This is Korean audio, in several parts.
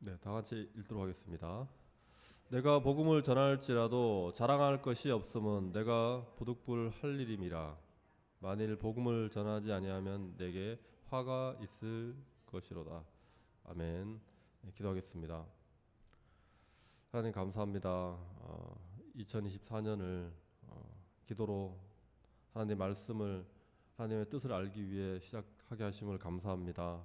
네, 다 같이 읽도록 하겠습니다. 내가 복음을 전할지라도 자랑할 것이 없음은 내가 부득불 할 일임이라. 만일 복음을 전하지 아니하면 내게 화가 있을 것이로다. 아멘. 네, 기도하겠습니다. 하나님 감사합니다. 2024년을 기도로 하나님의 말씀을 하나님의 뜻을 알기 위해 시작하게 하심을 감사합니다.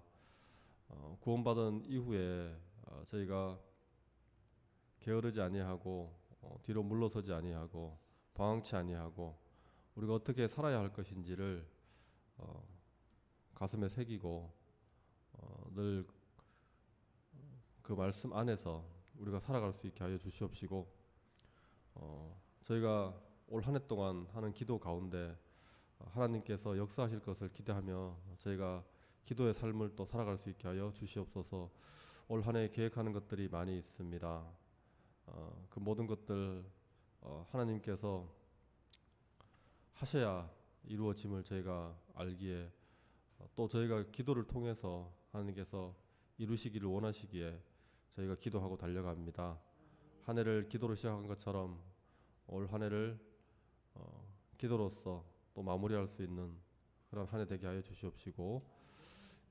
구원받은 이후에 저희가 게으르지 아니하고 뒤로 물러서지 아니하고 방황치 아니하고 우리가 어떻게 살아야 할 것인지를 가슴에 새기고 늘 그 말씀 안에서 우리가 살아갈 수 있게 하여 주시옵시고, 저희가 올 한 해 동안 하는 기도 가운데 하나님께서 역사하실 것을 기대하며 저희가 기도의 삶을 또 살아갈 수 있게 하여 주시옵소서. 올 한 해 계획하는 것들이 많이 있습니다. 그 모든 것들 하나님께서 하셔야 이루어짐을 저희가 알기에, 또 저희가 기도를 통해서 하나님께서 이루시기를 원하시기에 저희가 기도하고 달려갑니다. 한 해를 기도로 시작한 것처럼 올 한 해를 기도로서 또 마무리할 수 있는 그런 한 해 되게 하여 주시옵시고,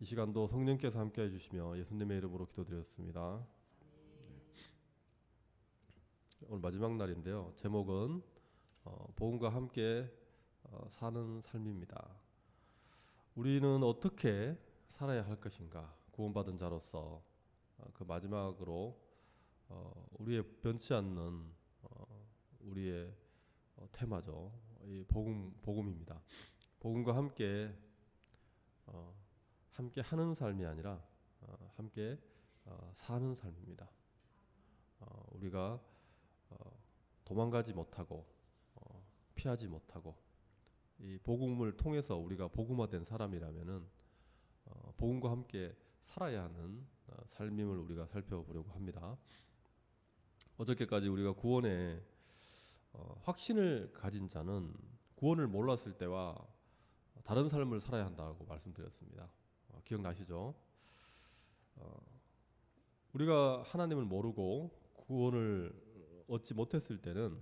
이 시간도 성령께서 함께 해주시며 예수님의 이름으로 기도드렸습니다. 오늘 마지막 날인데요. 제목은 복음과 함께 사는 삶입니다. 우리는 어떻게 살아야 할 것인가? 구원받은 자로서 그 마지막으로 우리의 변치 않는 우리의 테마죠. 이 복음입니다. 복음과 함께 함께 하는 삶이 아니라 함께 사는 삶입니다. 우리가 도망가지 못하고 피하지 못하고 이 복음을 통해서 우리가 복음화된 사람이라면은 복음과 함께 살아야 하는 삶임을 우리가 살펴보려고 합니다. 어저께까지 우리가 구원에 확신을 가진 자는 구원을 몰랐을 때와 다른 삶을 살아야 한다고 말씀드렸습니다. 기억나시죠? 우리가 하나님을 모르고 구원을 얻지 못했을 때는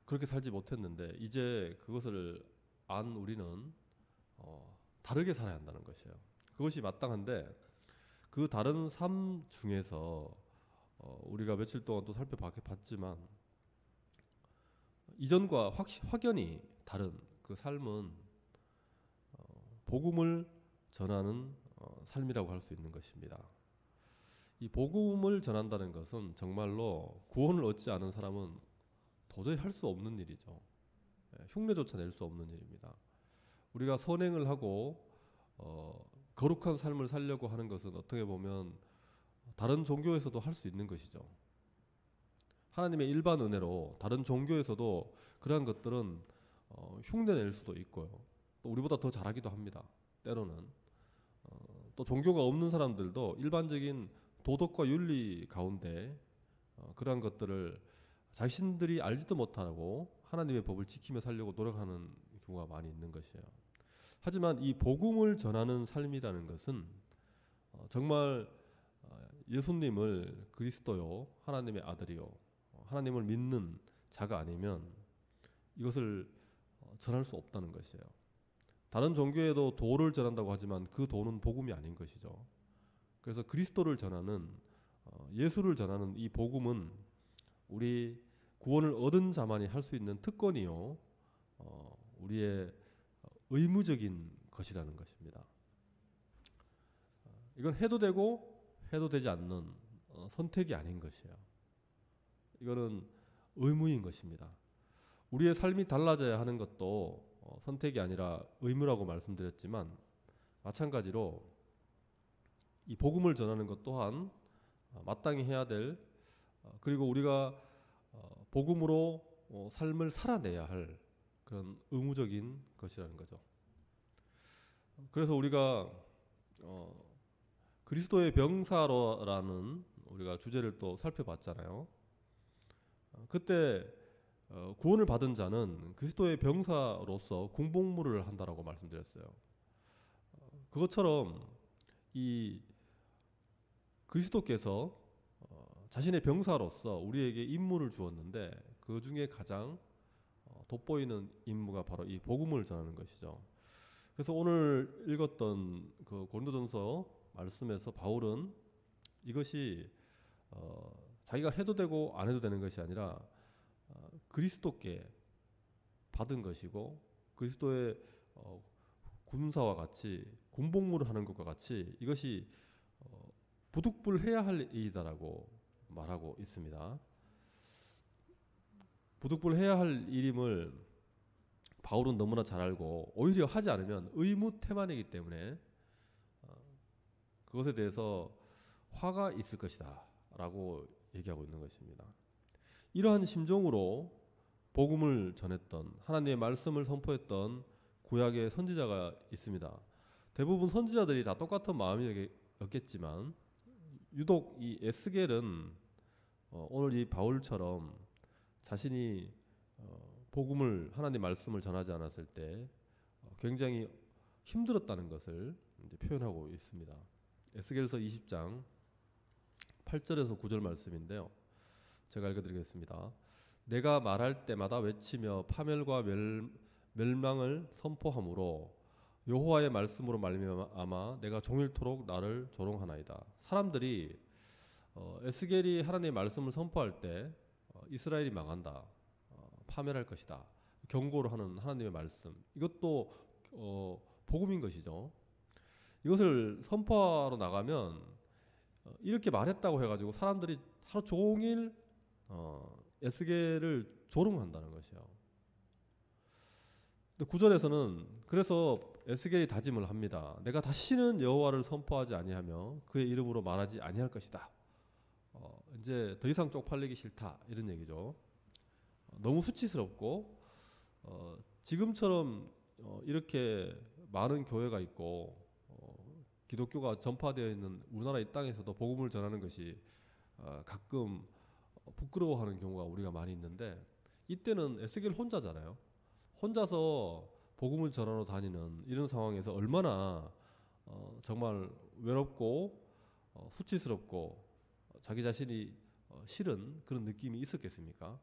그렇게 살지 못했는데, 이제 그것을 안 우리는 다르게 살아야 한다는 것이에요. 그것이 마땅한데, 그 다른 삶 중에서 우리가 며칠 동안 또 살펴봤지만 이전과 확연히 다른 그 삶은 복음을 전하는 삶이라고 할 수 있는 것입니다. 이 복음을 전한다는 것은 정말로 구원을 얻지 않은 사람은 도저히 할 수 없는 일이죠. 흉내조차 낼 수 없는 일입니다. 우리가 선행을 하고 거룩한 삶을 살려고 하는 것은 어떻게 보면 다른 종교에서도 할 수 있는 것이죠. 하나님의 일반 은혜로 다른 종교에서도 그러한 것들은 흉내낼 수도 있고요. 또 우리보다 더 잘하기도 합니다. 때로는 또 종교가 없는 사람들도 일반적인 도덕과 윤리 가운데 그러한 것들을 자신들이 알지도 못하고 하나님의 법을 지키며 살려고 노력하는 경우가 많이 있는 것이에요. 하지만 이 복음을 전하는 삶이라는 것은 정말 예수님을 그리스도요, 하나님의 아들이요, 하나님을 믿는 자가 아니면 이것을 전할 수 없다는 것이에요. 다른 종교에도 도를 전한다고 하지만 그 도는 복음이 아닌 것이죠. 그래서 그리스도를 전하는, 예수를 전하는 이 복음은 우리 구원을 얻은 자만이 할 수 있는 특권이요, 우리의 의무적인 것이라는 것입니다. 이건 해도 되고 해도 되지 않는 선택이 아닌 것이에요. 이거는 의무인 것입니다. 우리의 삶이 달라져야 하는 것도 선택이 아니라 의무라고 말씀드렸지만, 마찬가지로 이 복음을 전하는 것 또한 마땅히 해야 될, 그리고 우리가 복음으로 삶을 살아내야 할 그런 의무적인 것이라는 거죠. 그래서 우리가 그리스도의 병사로라는 우리가 주제를 또 살펴봤잖아요. 그때 구원을 받은 자는 그리스도의 병사로서 군복무를 한다라고 말씀드렸어요. 그것처럼 이 그리스도께서 자신의 병사로서 우리에게 임무를 주었는데 그 중에 가장 돋보이는 임무가 바로 이 복음을 전하는 것이죠. 그래서 오늘 읽었던 그 고린도전서 말씀에서 바울은 이것이 자기가 해도 되고 안 해도 되는 것이 아니라 그리스도께 받은 것이고 그리스도의 군사와 같이 군복무를 하는 것과 같이 이것이 부득불해야 할 일이다라고 말하고 있습니다. 부득불해야 할 일임을 바울은 너무나 잘 알고 오히려 하지 않으면 의무태만이기 때문에 그것에 대해서 화가 있을 것이다 라고 얘기하고 있는 것입니다. 이러한 심정으로 복음을 전했던 하나님의 말씀을 선포했던 구약의 선지자가 있습니다. 대부분 선지자들이 다 똑같은 마음이었겠지만 유독 이 에스겔은 오늘 이 바울처럼 자신이 복음을 하나님 말씀을 전하지 않았을 때 굉장히 힘들었다는 것을 이제 표현하고 있습니다. 에스겔서 20장 8절에서 9절 말씀인데요. 제가 읽어드리겠습니다. 내가 말할 때마다 외치며 파멸과 멸망을 선포함으로 여호와의 말씀으로 말미암아 내가 종일토록 나를 조롱하나이다. 사람들이 에스겔이 하나님의 말씀을 선포할 때 이스라엘이 망한다, 파멸할 것이다 경고를 하는 하나님의 말씀, 이것도 복음인 것이죠. 이것을 선포하러 나가면 이렇게 말했다고 해가지고 사람들이 하루 종일 에스겔을 조롱한다는 것이요. 근데 9절에서는 그래서 에스겔이 다짐을 합니다. 내가 다시는 여호와를 선포하지 아니하며 그의 이름으로 말하지 아니할 것이다. 이제 더 이상 쪽팔리기 싫다 이런 얘기죠. 너무 수치스럽고 지금처럼 이렇게 많은 교회가 있고 기독교가 전파되어 있는 우리나라 이 땅에서도 복음을 전하는 것이 가끔 부끄러워하는 경우가 우리가 많이 있는데 이때는 에스겔 혼자잖아요. 혼자서 복음을 전하러 다니는 이런 상황에서 얼마나 정말 외롭고 수치스럽고 자기 자신이 싫은 그런 느낌이 있었겠습니까?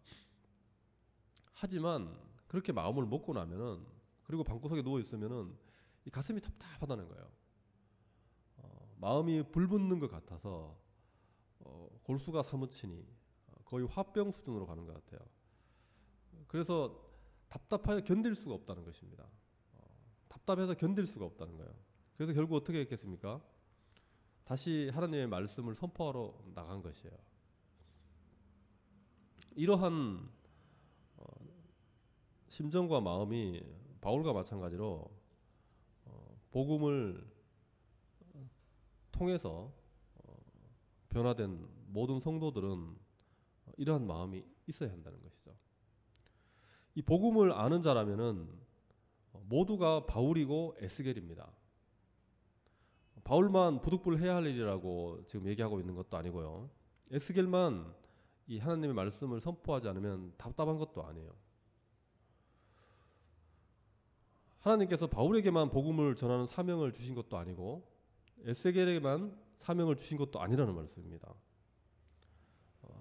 하지만 그렇게 마음을 먹고 나면은 그리고 방구석에 누워 있으면은 이 가슴이 답답하다는 거예요. 마음이 불붙는 것 같아서 골수가 사무치니 거의 화병 수준으로 가는 것 같아요. 그래서 답답하여 견딜 수가 없다는 것입니다. 답답해서 견딜 수가 없다는 거예요. 그래서 결국 어떻게 했겠습니까? 다시 하나님의 말씀을 선포하러 나간 것이에요. 이러한 심정과 마음이 바울과 마찬가지로 복음을 통해서 변화된 모든 성도들은 이러한 마음이 있어야 한다는 것이죠. 이 복음을 아는 자라면은 모두가 바울이고 에스겔입니다. 바울만 부득불해야 할 일이라고 지금 얘기하고 있는 것도 아니고요. 에스겔만 이 하나님의 말씀을 선포하지 않으면 답답한 것도 아니에요. 하나님께서 바울에게만 복음을 전하는 사명을 주신 것도 아니고 에스겔에게만 사명을 주신 것도 아니라는 말씀입니다.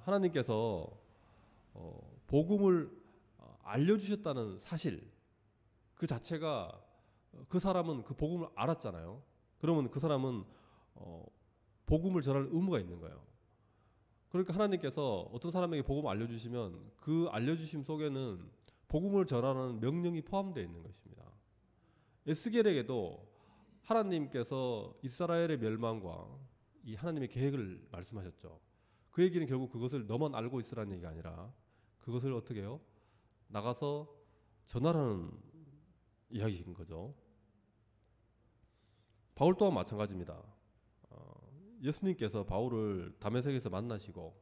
하나님께서 복음을 알려주셨다는 사실 그 자체가 그 사람은 그 복음을 알았잖아요. 그러면 그 사람은 복음을 전할 의무가 있는 거예요. 그러니까 하나님께서 어떤 사람에게 복음을 알려주시면 그 알려주심 속에는 복음을 전하라는 명령이 포함되어 있는 것입니다. 에스겔에게도 하나님께서 이스라엘의 멸망과 이 하나님의 계획을 말씀하셨죠. 그 얘기는 결국 그것을 너만 알고 있으라는 얘기가 아니라 그것을 어떻게 해요? 나가서 전하라는 이야기인 거죠. 바울 또한 마찬가지입니다. 예수님께서 바울을 다메섹에서 만나시고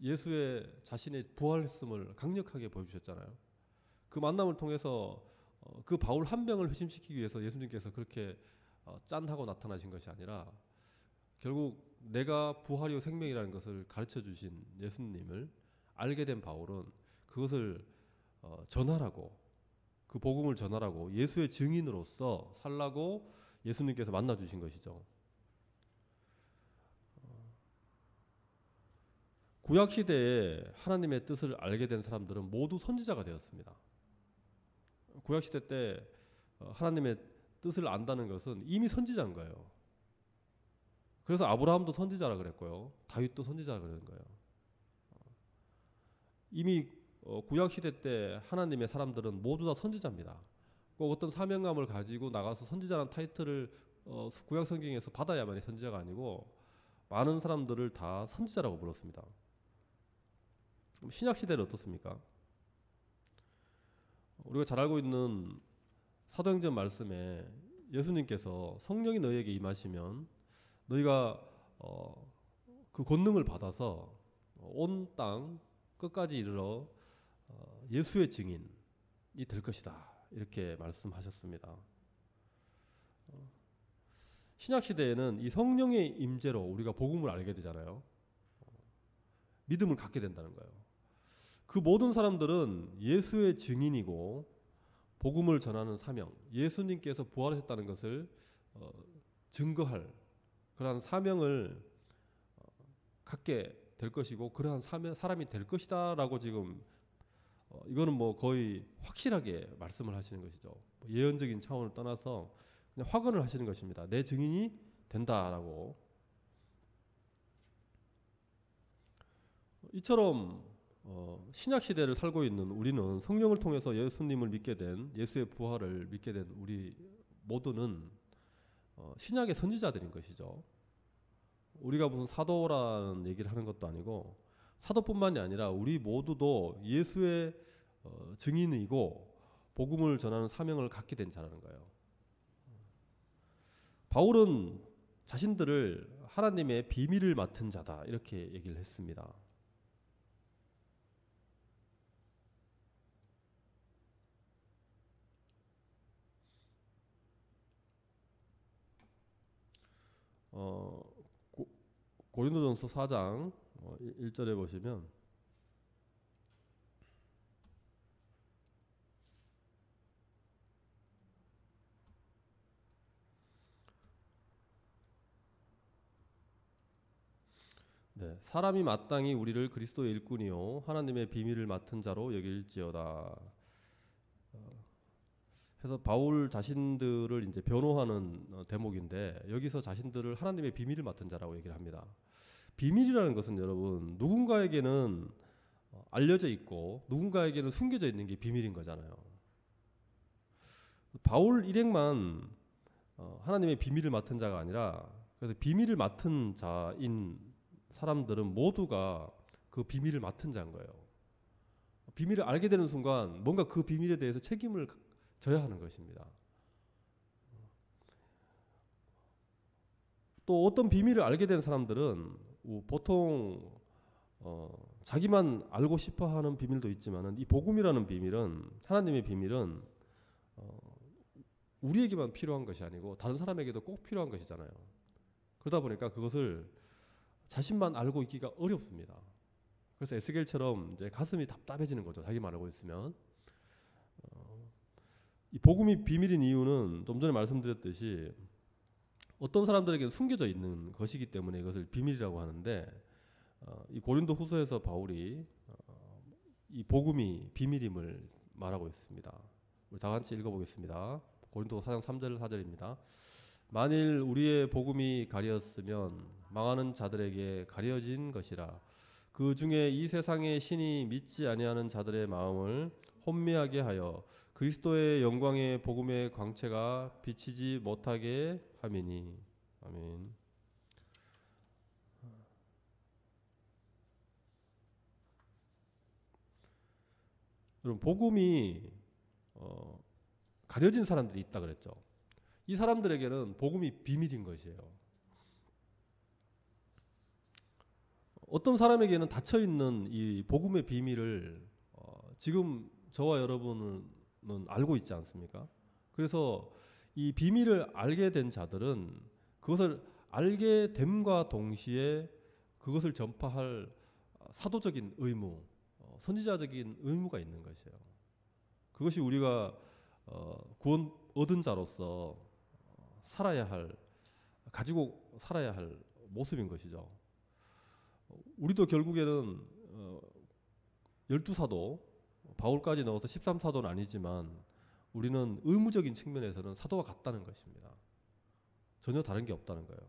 예수의 자신의 부활했음을 강력하게 보여주셨잖아요. 그 만남을 통해서 그 바울 한 명을 회심시키기 위해서 예수님께서 그렇게 짠하고 나타나신 것이 아니라 결국 내가 부활이요 생명이라는 것을 가르쳐 주신 예수님을 알게 된 바울은 그것을 전하라고, 그 복음을 전하라고 예수의 증인으로서 살라고 예수님께서 만나 주신 것이죠. 구약 시대에 하나님의 뜻을 알게 된 사람들은 모두 선지자가 되었습니다. 구약 시대 때 하나님의 뜻을 안다는 것은 이미 선지자인 거예요. 그래서 아브라함도 선지자라 그랬고요. 다윗도 선지자라 그러는 거예요. 이미 구약 시대 때 하나님의 사람들은 모두 다 선지자입니다. 꼭 어떤 사명감을 가지고 나가서 선지자라는 타이틀을 구약 성경에서 받아야만이 선지자가 아니고 많은 사람들을 다 선지자라고 불렀습니다. 신약 시대는 어떻습니까? 우리가 잘 알고 있는 사도행전 말씀에 예수님께서 성령이 너희에게 임하시면 너희가 그 권능을 받아서 온 땅 끝까지 이르러 예수의 증인이 될 것이다, 이렇게 말씀하셨습니다. 신약 시대에는 이 성령의 임재로 우리가 복음을 알게 되잖아요. 믿음을 갖게 된다는 거예요. 그 모든 사람들은 예수의 증인이고 복음을 전하는 사명, 예수님께서 부활하셨다는 것을 증거할 그러한 사명을 갖게 될 것이고 그러한 사람이 될 것이다 라고 지금 이거는 뭐 거의 확실하게 말씀을 하시는 것이죠. 예언적인 차원을 떠나서 그냥 확언을 하시는 것입니다. 내 증인이 된다라고. 이처럼 신약 시대를 살고 있는 우리는 성령을 통해서 예수님을 믿게 된, 예수의 부활을 믿게 된 우리 모두는 신약의 선지자들인 것이죠. 우리가 무슨 사도라는 얘기를 하는 것도 아니고 사도뿐만이 아니라 우리 모두도 예수의 증인이고 복음을 전하는 사명을 갖게 된 자라는 거예요. 바울은 자신들을 하나님의 비밀을 맡은 자다, 이렇게 얘기를 했습니다. 고린도전서 4장 1절에 보시면 네, 사람이 마땅히 우리를 그리스도의 일꾼이요 하나님의 비밀을 맡은 자로 여길지어다. 해서 바울 자신들을 이제 변호하는 대목인데 여기서 자신들을 하나님의 비밀을 맡은 자라고 얘기를 합니다. 비밀이라는 것은 여러분 누군가에게는 알려져 있고 누군가에게는 숨겨져 있는 게 비밀인 거잖아요. 바울 일행만 하나님의 비밀을 맡은 자가 아니라 그래서 비밀을 맡은 자인 사람들은 모두가 그 비밀을 맡은 자인 거예요. 비밀을 알게 되는 순간 뭔가 그 비밀에 대해서 책임을 져야 하는 것입니다. 또 어떤 비밀을 알게 된 사람들은 보통 자기만 알고 싶어하는 비밀도 있지만은 이 복음이라는 비밀은, 하나님의 비밀은 우리에게만 필요한 것이 아니고 다른 사람에게도 꼭 필요한 것이잖아요. 그러다 보니까 그것을 자신만 알고 있기가 어렵습니다. 그래서 에스겔처럼 이제 가슴이 답답해지는 거죠. 자기만 알고 있으면. 이 복음이 비밀인 이유는 좀 전에 말씀드렸듯이 어떤 사람들에게는 숨겨져 있는 것이기 때문에 이것을 비밀이라고 하는데 이 고린도 후서에서 바울이 이 복음이 비밀임을 말하고 있습니다. 우리 다 같이 읽어보겠습니다. 고린도 4장 3절 4절입니다. 만일 우리의 복음이 가려졌으면 망하는 자들에게 가려진 것이라. 그 중에 이 세상의 신이 믿지 아니하는 자들의 마음을 혼미하게 하여 그리스도의 영광의 복음의 광채가 비치지 못하게 함이니. 아멘. 여러분 복음이 가려진 사람들이 있다 그랬죠. 이 사람들에게는 복음이 비밀인 것이에요. 어떤 사람에게는 닫혀있는 이 복음의 비밀을 지금 저와 여러분은 알고 있지 않습니까? 그래서 이 비밀을 알게 된 자들은 그것을 알게 됨과 동시에 그것을 전파할 사도적인 의무, 선지자적인 의무가 있는 것이에요. 그것이 우리가 구원 얻은 자로서 살아야 할, 가지고 살아야 할 모습인 것이죠. 우리도 결국에는 12사도 바울까지 넣어서 13사도는 아니지만 우리는 의무적인 측면에서는 사도와 같다는 것입니다. 전혀 다른 게 없다는 거예요.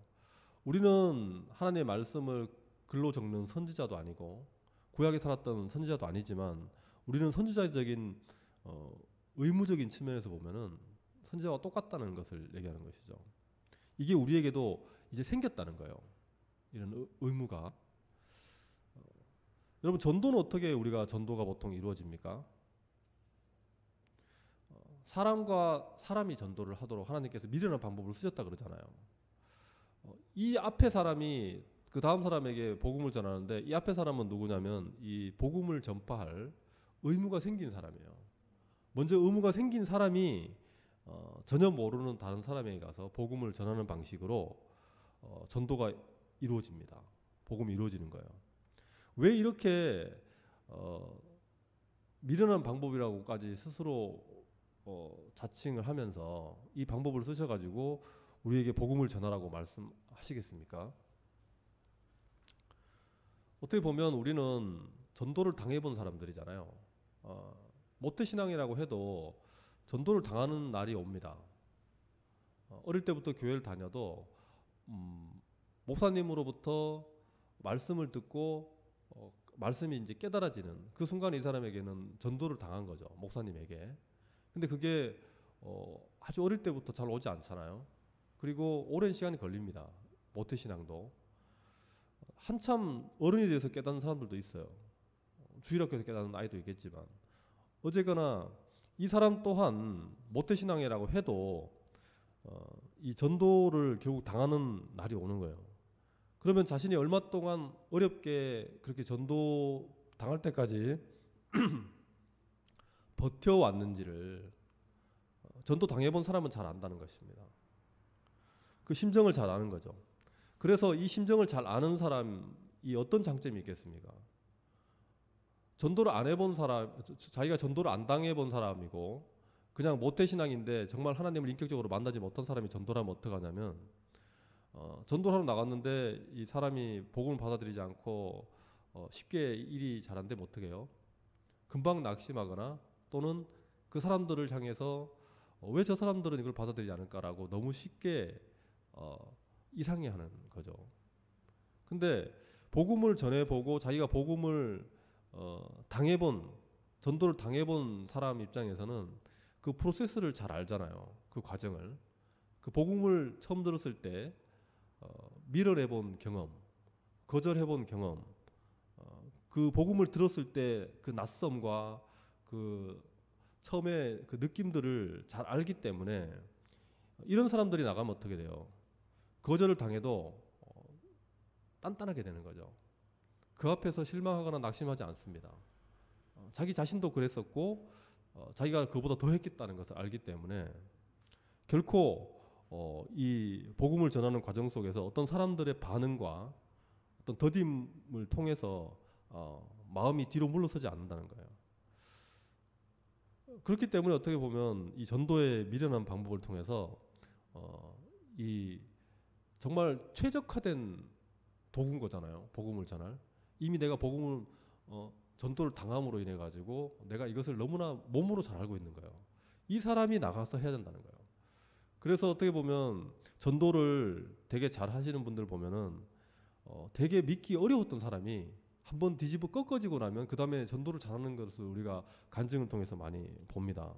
우리는 하나님의 말씀을 글로 적는 선지자도 아니고 구약에 살았던 선지자도 아니지만 우리는 선지자적인 의무적인 측면에서 보면은 선지자와 똑같다는 것을 얘기하는 것이죠. 이게 우리에게도 이제 생겼다는 거예요. 이런 의무가. 여러분, 전도는 어떻게 우리가 전도가 보통 이루어집니까? 사람과 사람이 전도를 하도록 하나님께서 미련한 방법을 쓰셨다 그러잖아요. 이 앞에 사람이 그 다음 사람에게 복음을 전하는데 이 앞에 사람은 누구냐면 이 복음을 전파할 의무가 생긴 사람이에요. 먼저 의무가 생긴 사람이 전혀 모르는 다른 사람에게 가서 복음을 전하는 방식으로 전도가 이루어집니다. 복음이 이루어지는 거예요. 왜 이렇게 미련한 방법이라고까지 스스로 자칭을 하면서 이 방법을 쓰셔가지고 우리에게 복음을 전하라고 말씀하시겠습니까? 어떻게 보면 우리는 전도를 당해본 사람들이잖아요. 모태신앙이라고 해도 전도를 당하는 날이 옵니다. 어릴 때부터 교회를 다녀도 목사님으로부터 말씀을 듣고 말씀이 이제 깨달아지는 그 순간에 이 사람에게는 전도를 당한 거죠. 목사님에게. 근데 그게 아주 어릴 때부터 잘 오지 않잖아요. 그리고 오랜 시간이 걸립니다. 모태신앙도. 한참 어른이 돼서 깨닫는 사람들도 있어요. 주일학교에서 깨닫는 아이도 있겠지만 어쨌거나 이 사람 또한 모태신앙이라고 해도 이 전도를 결국 당하는 날이 오는 거예요. 그러면 자신이 얼마 동안 어렵게 그렇게 전도 당할 때까지 버텨왔는지를 전도 당해본 사람은 잘 안다는 것입니다. 그 심정을 잘 아는 거죠. 그래서 이 심정을 잘 아는 사람이 어떤 장점이 있겠습니까? 전도를 안 해본 사람, 자기가 전도를 안 당해본 사람이고 그냥 모태신앙인데 정말 하나님을 인격적으로 만나지 못한 사람이 전도를 하면 어떡하냐면 전도를 하러 나갔는데 이 사람이 복음을 받아들이지 않고 쉽게 일이 잘 안 되면 어떻게 해요? 금방 낙심하거나 또는 그 사람들을 향해서 왜 저 사람들은 이걸 받아들이지 않을까라고 너무 쉽게 이상해하는 거죠. 근데 복음을 전해보고 자기가 복음을 당해본 전도를 당해본 사람 입장에서는 그 프로세스를 잘 알잖아요. 그 과정을. 그 복음을 처음 들었을 때 밀어내본 경험, 거절해본 경험, 그 복음을 들었을 때 그 낯섦과 그 처음에 그 느낌들을 잘 알기 때문에 이런 사람들이 나가면 어떻게 돼요? 거절을 당해도 단단하게 되는 거죠. 그 앞에서 실망하거나 낙심하지 않습니다. 자기 자신도 그랬었고 자기가 그보다 더 했겠다는 것을 알기 때문에 결코 이 복음을 전하는 과정 속에서 어떤 사람들의 반응과 어떤 더딤을 통해서 마음이 뒤로 물러서지 않는다는 거예요. 그렇기 때문에 어떻게 보면 이 전도의 미련한 방법을 통해서 이 정말 최적화된 도구인 거잖아요. 복음을 전할. 이미 내가 복음을 전도를 당함으로 인해 가지고 내가 이것을 너무나 몸으로 잘 알고 있는 거예요. 이 사람이 나가서 해야 된다는 거예요. 그래서 어떻게 보면 전도를 되게 잘 하시는 분들 보면은 되게 믿기 어려웠던 사람이 한번 뒤집어 꺾어지고 나면 그 다음에 전도를 잘하는 것을 우리가 간증을 통해서 많이 봅니다.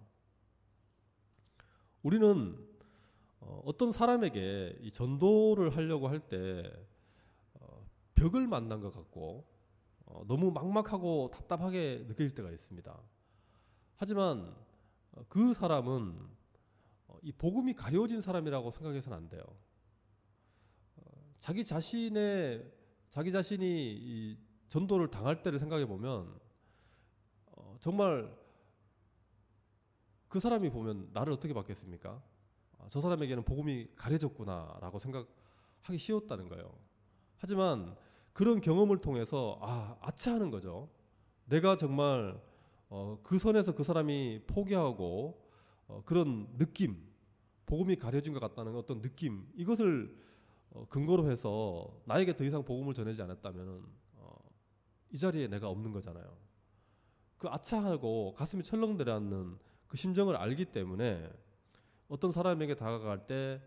우리는 어떤 사람에게 이 전도를 하려고 할 때 벽을 만난 것 같고 너무 막막하고 답답하게 느껴질 때가 있습니다. 하지만 그 사람은 이 복음이 가려진 사람이라고 생각해서는 안 돼요. 자기 자신이 이 전도를 당할 때를 생각해 보면 정말 그 사람이 보면 나를 어떻게 받겠습니까? 저 사람에게는 복음이 가려졌구나라고 생각하기 쉬웠다는 거예요. 하지만 그런 경험을 통해서 아차하는 거죠. 내가 정말 그 선에서 그 사람이 포기하고 그런 느낌, 복음이 가려진 것 같다는 어떤 느낌, 이것을 근거로 해서 나에게 더 이상 복음을 전하지 않았다면 이 자리에 내가 없는 거잖아요. 그 아차하고 가슴이 철렁 내려앉는 그 심정을 알기 때문에 어떤 사람에게 다가갈 때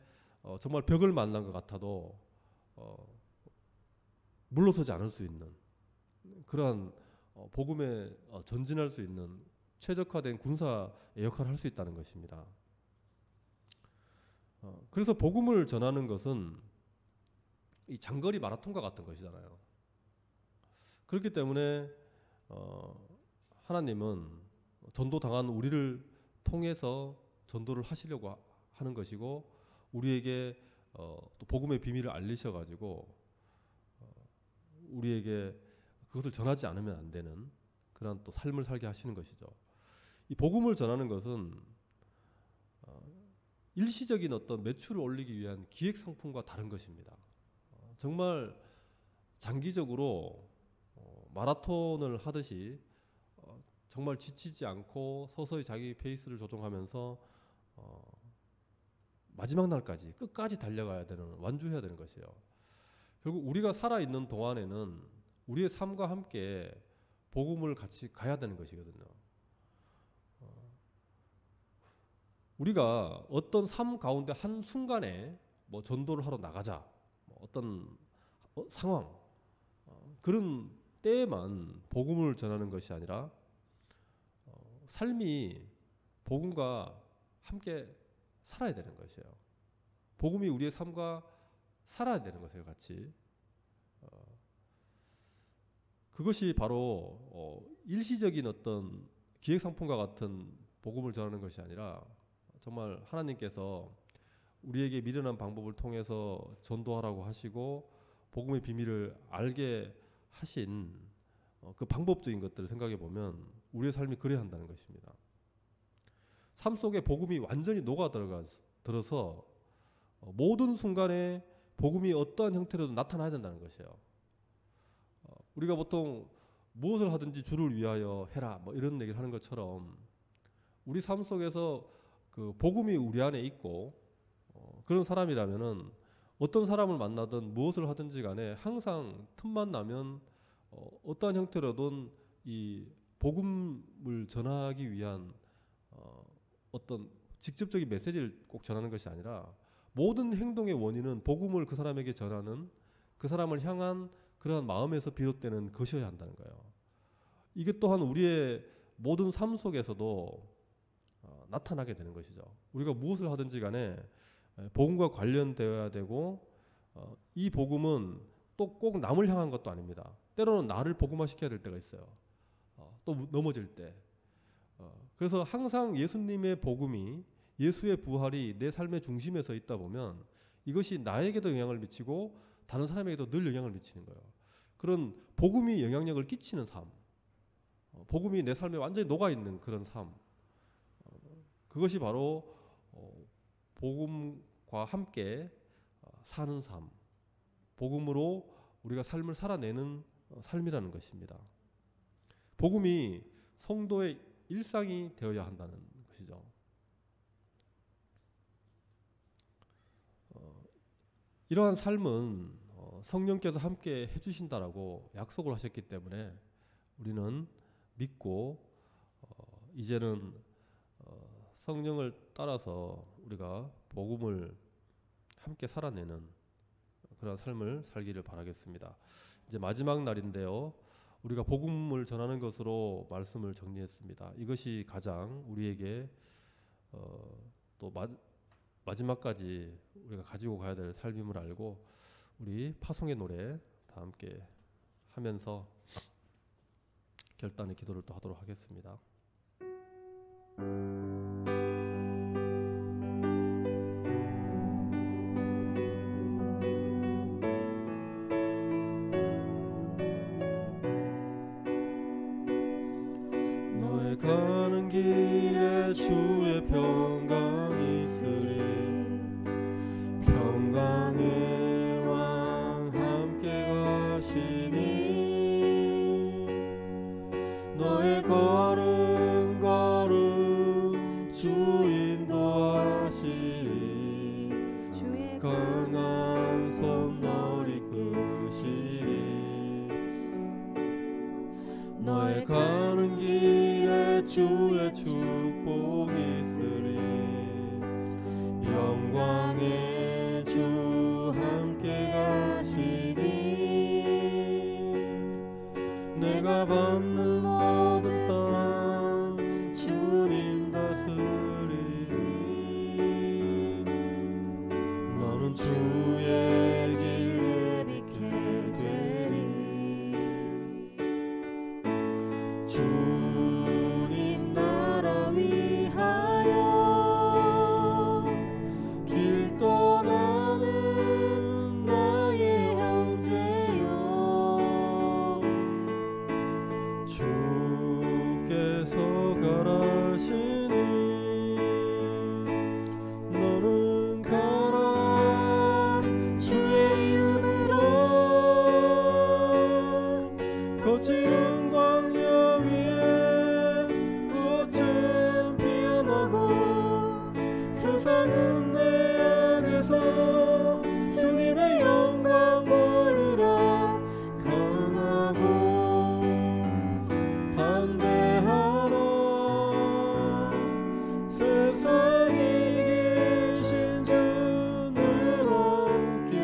정말 벽을 만난 것 같아도 물러서지 않을 수 있는 그러한 복음에 전진할 수 있는 최적화된 군사의 역할을 할 수 있다는 것입니다. 그래서 복음을 전하는 것은 이 장거리 마라톤과 같은 것이잖아요. 그렇기 때문에 하나님은 전도당한 우리를 통해서 전도를 하시려고 하는 것이고 우리에게 또 복음의 비밀을 알리셔가지고 우리에게 그것을 전하지 않으면 안 되는 그런 또 삶을 살게 하시는 것이죠. 이 복음을 전하는 것은 일시적인 어떤 매출을 올리기 위한 기획 상품과 다른 것입니다. 정말 장기적으로 마라톤을 하듯이 정말 지치지 않고 서서히 자기 페이스를 조정하면서 마지막 날까지 끝까지 달려가야 되는, 완주해야 되는 것이에요. 결국 우리가 살아있는 동안에는 우리의 삶과 함께 복음을 같이 가야 되는 것이거든요. 우리가 어떤 삶 가운데 한 순간에 뭐 전도를 하러 나가자, 어떤 상황, 그런 때에만 복음을 전하는 것이 아니라 삶이 복음과 함께 살아야 되는 것이에요. 복음이 우리의 삶과 살아야 되는 것이에요, 같이. 그것이 바로 일시적인 어떤 기획상품과 같은 복음을 전하는 것이 아니라 정말 하나님께서 우리에게 미련한 방법을 통해서 전도하라고 하시고 복음의 비밀을 알게 하신 그 방법적인 것들을 생각해 보면 우리의 삶이 그래야 한다는 것입니다. 삶 속에 복음이 완전히 녹아들어서 모든 순간에 복음이 어떠한 형태로도 나타나야 된다는 것이에요. 우리가 보통 무엇을 하든지 주를 위하여 해라 뭐 이런 얘기를 하는 것처럼 우리 삶 속에서 그 복음이 우리 안에 있고 그런 사람이라면은 어떤 사람을 만나든 무엇을 하든지 간에 항상 틈만 나면 어떠한 형태로든 이 복음을 전하기 위한 어떤 직접적인 메시지를 꼭 전하는 것이 아니라 모든 행동의 원인은 복음을 그 사람에게 전하는 그 사람을 향한 그러한 마음에서 비롯되는 것이어야 한다는 거예요. 이게 또한 우리의 모든 삶 속에서도 나타나게 되는 것이죠. 우리가 무엇을 하든지 간에 복음과 관련되어야 되고 이 복음은 또 꼭 남을 향한 것도 아닙니다. 때로는 나를 복음화시켜야 될 때가 있어요. 또 넘어질 때. 그래서 항상 예수님의 복음이 예수의 부활이 내 삶의 중심에 서 있다 보면 이것이 나에게도 영향을 미치고 다른 사람에게도 늘 영향을 미치는 거예요. 그런 복음이 영향력을 끼치는 삶, 복음이 내 삶에 완전히 녹아있는 그런 삶, 그것이 바로 복음과 함께 사는 삶, 복음으로 우리가 삶을 살아내는 삶이라는 것입니다. 복음이 성도의 일상이 되어야 한다는 것이죠. 이러한 삶은 성령께서 함께 해주신다라고 약속을 하셨기 때문에 우리는 믿고 이제는 성령을 따라서 우리가 복음을 함께 살아내는 그런 삶을 살기를 바라겠습니다. 이제 마지막 날인데요. 우리가 복음을 전하는 것으로 말씀을 정리했습니다. 이것이 가장 우리에게 또 마지막까지 우리가 가지고 가야 될 삶임을 알고 우리 파송의 노래 다 함께 하면서 결단의 기도를 또 하도록 하겠습니다. 너의 가는 길에 주의 평강이 있으리 평강의 왕 함께 가시니 너의 걸음 걸음 나는 내 안에서 주님의 영광 보리라. 강하고 담대하라. 세상이 이기신 주를 함께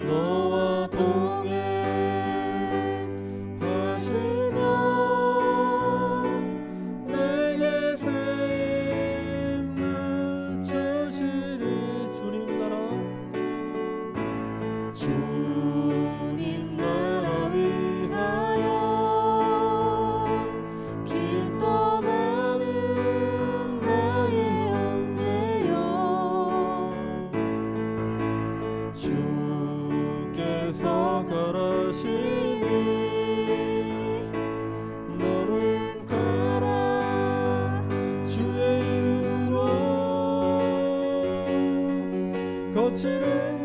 너와 동행하시며 내게 새 힘을 주시리. 주님 나라 주님 나라 위하여 길 떠나는 나의 형제여. 주께서 걸으시니 너는 가라. 주의 이름으로 거칠은